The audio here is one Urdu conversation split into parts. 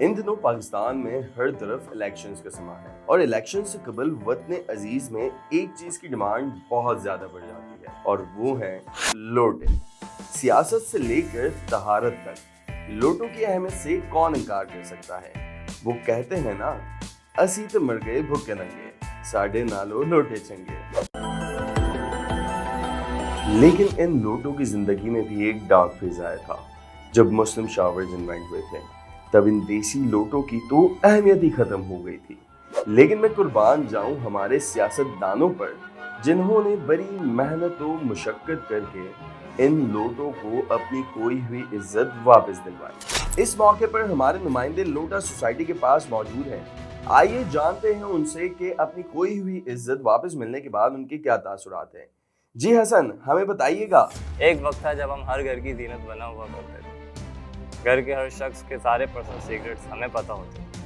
ان دنوں پاکستان میں ہر طرف الیکشنز کا سما ہے اور الیکشن سے قبل وطن عزیز میں ایک چیز کی ڈیمانڈ بہت زیادہ بڑھ جاتی ہے اور وہ ہے لوٹے۔ سیاست سے لے کر طہارت تک لوٹوں کی اہمیت سے کون انکار کر سکتا ہے۔ وہ کہتے ہیں نا، اسی تو مر گئے بھوکے ننگے، ساڑھے نالو لوٹے چنگے۔ لیکن ان لوٹوں کی زندگی میں بھی ایک ڈارک فیز آیا تھا جب مسلم شاورز انوینٹ ہوئے تھے۔ تب ان دیسی لوٹوں کی تو اہمیت ہی ختم ہو گئی تھی۔ لیکن میں قربان جاؤں ہمارے سیاست دانوں پر، جنہوں نے بڑی محنت و مشقت کر کے ان لوٹوں کو اپنی کھوئی ہوئی عزت واپس دلوائی۔ اس موقع پر ہمارے نمائندے لوٹا سوسائٹی کے پاس موجود ہیں۔ آئیے جانتے ہیں ان سے کہ اپنی کھوئی ہوئی عزت واپس ملنے کے بعد ان کے کیا تاثرات ہیں۔ جی حسن، ہمیں بتائیے گا۔ ایک وقت تھا جب ہم ہر گھر کی زینت بنا ہوا کرتے تھے۔ گھر کے ہر شخص کے سارے پرسنل سیکرٹس ہمیں پتہ ہوتے تھے۔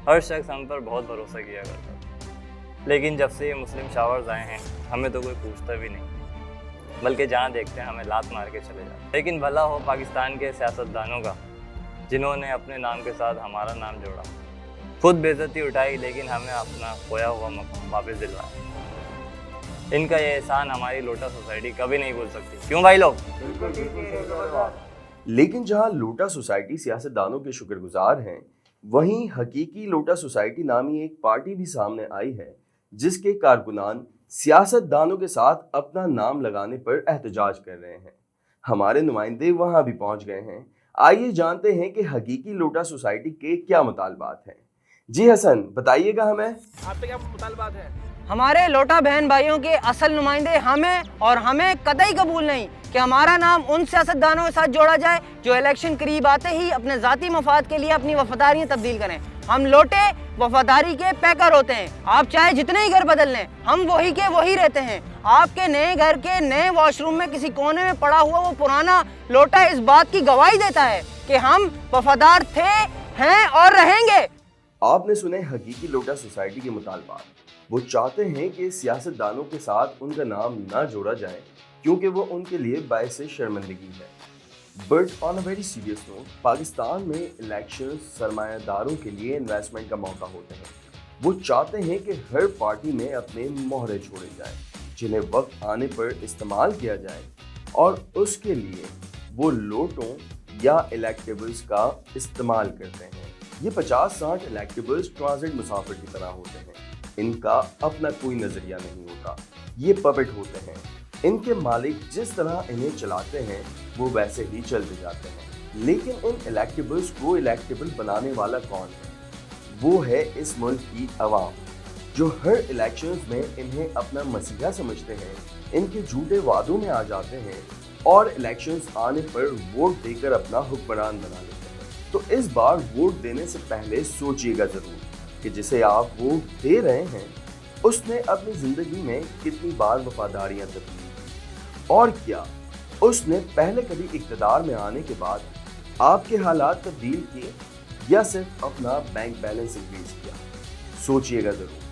ہر شخص ہم پر بہت بھروسہ کیا کرتا تھا۔ لیکن جب سے یہ مسلم شاورز آئے ہیں، ہمیں تو کوئی پوچھتا بھی نہیں، بلکہ جہاں دیکھتے ہیں ہمیں لات مار کے چلے جاتے ہیں۔ لیکن بھلا ہو پاکستان کے سیاستدانوں کا، جنہوں نے اپنے نام کے ساتھ ہمارا نام جوڑا، خود بے عزتی اٹھائی لیکن ہمیں اپنا کھویا ہوا مقام واپس دلوایا۔ ان کا یہ احسان ہماری لوٹا سوسائٹی کبھی نہیں بھول سکتی۔ کیوں بھائی لوگ؟ لیکن جہاں لوٹا سوسائٹی سیاست دانوں کے شکر گزار ہیں، وہیں حقیقی لوٹا سوسائٹی نامی ایک پارٹی بھی سامنے آئی ہے، جس کے کارکنان سیاست دانوں کے ساتھ اپنا نام لگانے پر احتجاج کر رہے ہیں۔ ہمارے نمائندے وہاں بھی پہنچ گئے ہیں۔ آئیے جانتے ہیں کہ حقیقی لوٹا سوسائٹی کے کیا مطالبات ہیں۔ جی حسن، بتائیے گا ہمیں۔ آپ کے کیا مطالبات ہیں؟ ہمارے لوٹا بہن بھائیوں کے اصل نمائندے ہمیں اور ہمیں قطعی قبول نہیں کہ ہمارا نام ان سیاستدانوں کے ساتھ جوڑا جائے جو الیکشن قریب آتے ہی اپنے ذاتی مفاد کے لیے اپنی وفاداریاں تبدیل کریں۔ ہم لوٹے وفاداری کے پیکر ہوتے ہیں۔ آپ چاہے جتنے ہی گھر بدل لیں، ہم وہی کے وہی رہتے ہیں۔ آپ کے نئے گھر کے نئے واش روم میں کسی کونے میں پڑا ہوا وہ پرانا لوٹا اس بات کی گواہی دیتا ہے کہ ہم وفادار تھے، ہیں اور رہیں گے۔ آپ نے سنے حقیقی لوٹا سوسائٹی کے مطالبات۔ وہ چاہتے ہیں کہ سیاست دانوں کے ساتھ ان کا نام نہ جوڑا جائے کیونکہ وہ ان کے لیے باعث شرمندگی ہے۔ But on a very serious note, Pakistan میں الیکشن سرمایہ داروں کے لیے انویسٹمنٹ کا موقع ہوتے ہیں۔ وہ چاہتے ہیں کہ ہر پارٹی میں اپنے مہرے چھوڑے جائیں، جنہیں وقت آنے پر استعمال کیا جائے، اور اس کے لیے وہ لوٹوں یا الیکٹیبلز کا استعمال کرتے ہیں۔ یہ 50-60 الیکٹیبلز ٹرانزٹ مسافر کی طرح ہوتے ہیں۔ ان کا اپنا کوئی نظریہ نہیں ہوتا، یہ پپٹ ہوتے ہیں۔ ان کے مالک جس طرح انہیں چلاتے ہیں وہ ویسے ہی چلتے جاتے ہیں۔ لیکن ان الیکٹیبلز کو الیکٹیبل بنانے والا کون ہے؟ وہ ہے اس ملک کی عوام، جو ہر الیکشنز میں انہیں اپنا مسیحا سمجھتے ہیں، ان کے جھوٹے وعدوں میں آ جاتے ہیں اور الیکشنز آنے پر ووٹ دے کر اپنا حکمران بنا لیتے ہیں۔ تو اس بار ووٹ دینے سے پہلے سوچیے گا ضرور کہ جسے آپ ووٹ دے رہے ہیں اس نے اپنی زندگی میں کتنی بار وفاداریاں تبدیل کی، اور کیا اس نے پہلے کبھی اقتدار میں آنے کے بعد آپ کے حالات تبدیل کیے یا صرف اپنا بینک بیلنس انکریز کیا۔ سوچیے گا ضرور۔